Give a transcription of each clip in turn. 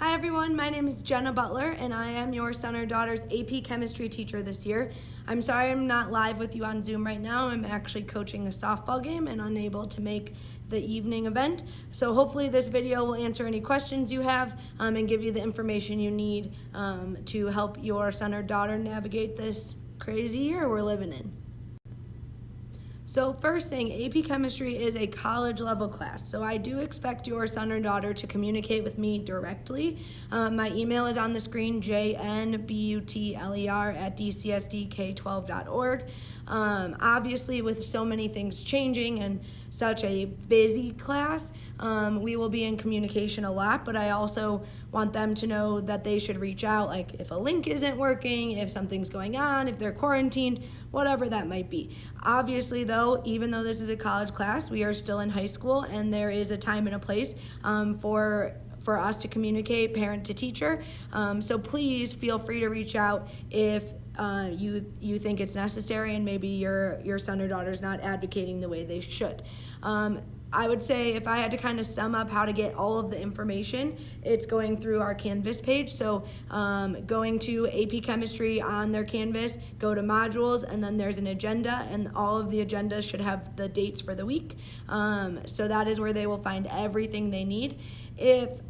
Hi everyone, my name is Jenna Butler and I am your son or daughter's AP Chemistry teacher this year. I'm sorry I'm not live with you on Zoom right now. I'm actually coaching a softball game and unable to make the evening event. So hopefully this video will answer any questions you have and give you the information you need to help your son or daughter navigate this crazy year we're living in. So first thing, AP Chemistry is a college level class. So I do expect your son or daughter to communicate with me directly. My email is on the screen, jnbutler@dcsdk12.org. Obviously, with so many things changing and such a busy class, we will be in communication a lot, but I also want them to know that they should reach out, like if a link isn't working, if something's going on, if they're quarantined, whatever that might be. Obviously, though, even though this is a college class, we are still in high school, and there is a time and a place for us to communicate parent to teacher. So please feel free to reach out if you think it's necessary and maybe your son or daughter is not advocating the way they should. I would say if I had to kind of sum up how to get all of the information, it's going through our Canvas page. So going to AP Chemistry on their Canvas, go to modules, and then there's an agenda, and all of the agendas should have the dates for the week. So that is where they will find everything they need. If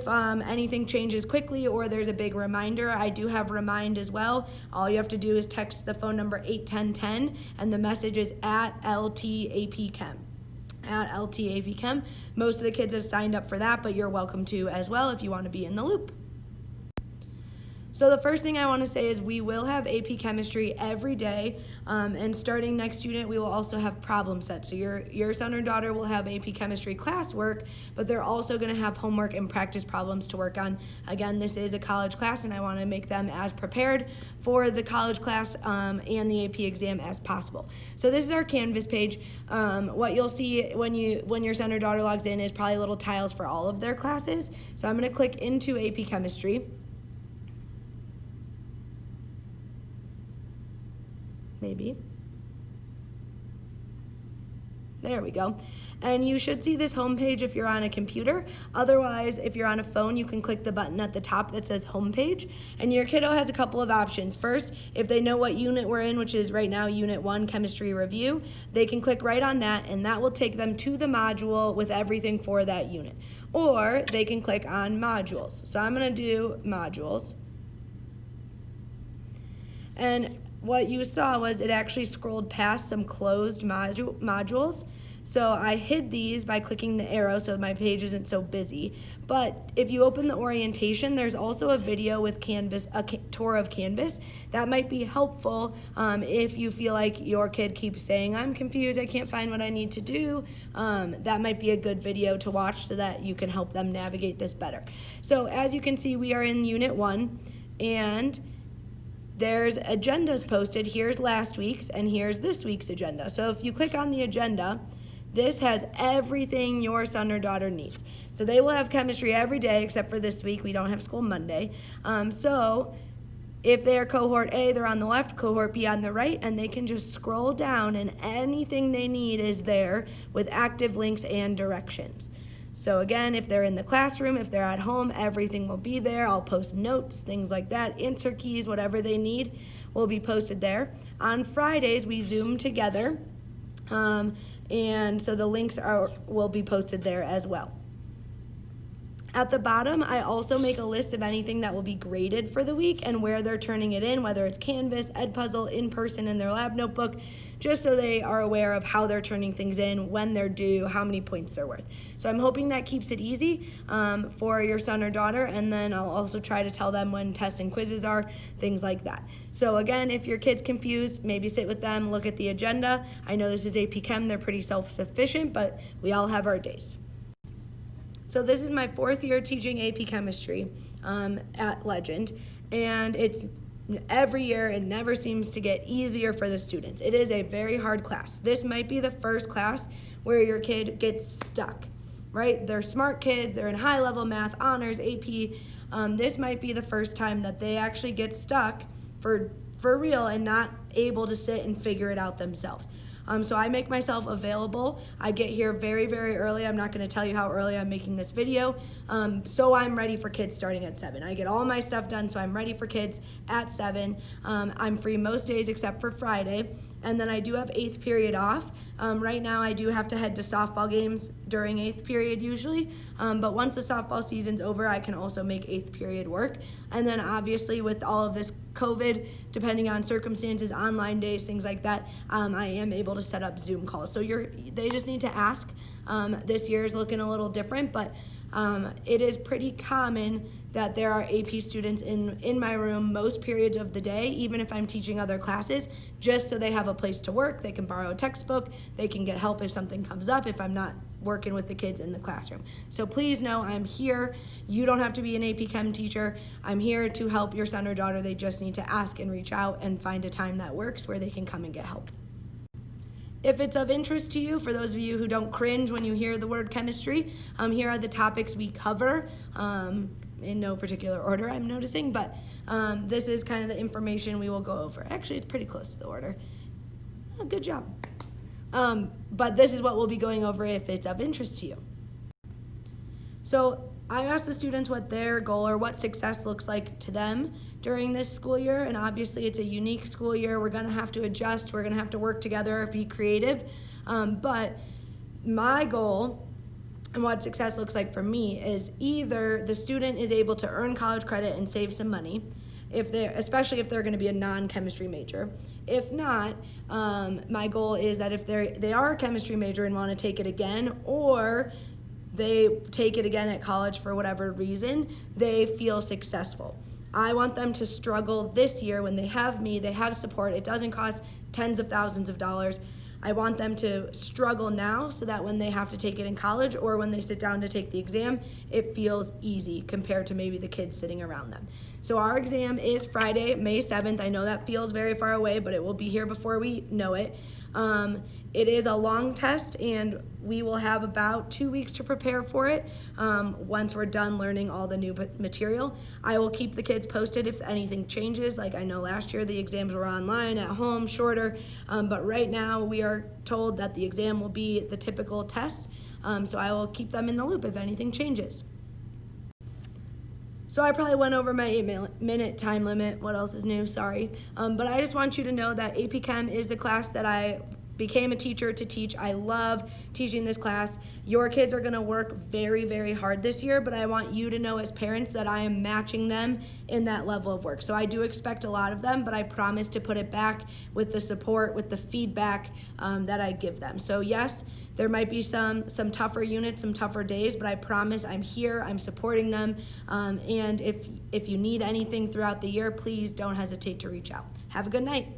anything changes quickly or there's a big reminder, I do have Remind as well. All you have to do is text the phone number 81010, and the message is at LTAPChem. At LTAPChem. Most of the kids have signed up for that, but you're welcome to as well if you want to be in the loop. So the first thing I want to say is we will have AP Chemistry every day, and starting next unit, we will also have problem sets. So your son or daughter will have AP Chemistry classwork, but they're also going to have homework and practice problems to work on. Again, this is a college class, and I want to make them as prepared for the college class and the AP exam as possible. So this is our Canvas page. What you'll see when your son or daughter logs in is probably little tiles for all of their classes. So I'm going to click into AP Chemistry. Maybe. There we go. And you should see this homepage if you're on a computer. Otherwise, if you're on a phone, you can click the button at the top that says homepage. And your kiddo has a couple of options. First, if they know what unit we're in, which is right now Unit 1, Chemistry Review, they can click right on that, and that will take them to the module with everything for that unit. Or they can click on Modules. So I'm going to do Modules. And what you saw was it actually scrolled past some closed modules. So I hid these by clicking the arrow so my page isn't so busy. But if you open the orientation, there's also a video with Canvas, a tour of Canvas. That might be helpful if you feel like your kid keeps saying, I'm confused, I can't find what I need to do. That might be a good video to watch so that you can help them navigate this better. So as you can see, we are in Unit 1, and there's agendas posted. Here's last week's and here's this week's agenda. So if you click on the agenda, this has everything your son or daughter needs. So they will have chemistry every day except for this week. We don't have school Monday. So if they're cohort A, they're on the left, cohort B on the right, and they can just scroll down and anything they need is there with active links and directions. So again, if they're in the classroom, if they're at home, everything will be there. I'll post notes, things like that, answer keys, whatever they need will be posted there. On Fridays, we Zoom together, and so the links will be posted there as well. At the bottom, I also make a list of anything that will be graded for the week and where they're turning it in, whether it's Canvas, Edpuzzle, in person in their lab notebook, just so they are aware of how they're turning things in, when they're due, how many points they're worth. So I'm hoping that keeps it easy for your son or daughter, and then I'll also try to tell them when tests and quizzes are, things like that. So again, if your kid's confused, maybe sit with them, look at the agenda. I know this is AP Chem, they're pretty self-sufficient, but we all have our days. So this is my 4th year teaching AP Chemistry at Legend, and it's every year it never seems to get easier for the students. It is a very hard class. This might be the first class where your kid gets stuck, right? They're smart kids, they're in high-level math, honors, AP. This might be the first time that they actually get stuck for real and not able to sit and figure it out themselves. So I make myself available. I get here very, very early. I'm not going to tell you how early I'm making this video. So I'm ready for kids starting at 7. I get all my stuff done, so I'm ready for kids at 7. I'm free most days except for Friday. And then I do have 8th period off. Right now I do have to head to softball games during 8th period usually. But once the softball season's over, I can also make 8th period work. And then obviously with all of this COVID, depending on circumstances, online days, things like that, I am able to set up Zoom calls. So they just need to ask. This year is looking a little different, but it is pretty common that there are AP students in my room most periods of the day, even if I'm teaching other classes, just so they have a place to work. They can borrow a textbook. They can get help if something comes up, if I'm not working with the kids in the classroom. So please know I'm here. You don't have to be an AP Chem teacher. I'm here to help your son or daughter. They just need to ask and reach out and find a time that works where they can come and get help. If it's of interest to you, for those of you who don't cringe when you hear the word chemistry, here are the topics we cover, in no particular order I'm noticing, but this is kind of the information we will go over. Actually, it's pretty close to the order. Oh, good job. But this is what we'll be going over if it's of interest to you. So I asked the students what their goal or what success looks like to them during this school year, and obviously it's a unique school year. We're gonna have to adjust, we're gonna have to work together, be creative, but my goal and what success looks like for me is either the student is able to earn college credit and save some money, especially if they're gonna be a non-chemistry major. If not, my goal is that if they are a chemistry major and wanna take it again, or they take it again at college for whatever reason, they feel successful. I want them to struggle this year when they have me, they have support. It doesn't cost tens of thousands of dollars. I want them to struggle now so that when they have to take it in college or when they sit down to take the exam, it feels easy compared to maybe the kids sitting around them. So our exam is Friday, May 7th. I know that feels very far away, but it will be here before we know it. It is a long test, and we will have about 2 weeks to prepare for it once we're done learning all the new material. I will keep the kids posted if anything changes. Like I know last year the exams were online, at home, shorter, but right now we are told that the exam will be the typical test, so I will keep them in the loop if anything changes. So I probably went over my 8-minute time limit. What else is new? Sorry. But I just want you to know that AP Chem is the class that I became a teacher to teach. I love teaching this class. Your kids are gonna work very, very hard this year, but I want you to know as parents that I am matching them in that level of work. So I do expect a lot of them, but I promise to put it back with the support, with the feedback that I give them. So yes, there might be some tougher units, some tougher days, but I promise I'm here, I'm supporting them, and if you need anything throughout the year, please don't hesitate to reach out. Have a good night.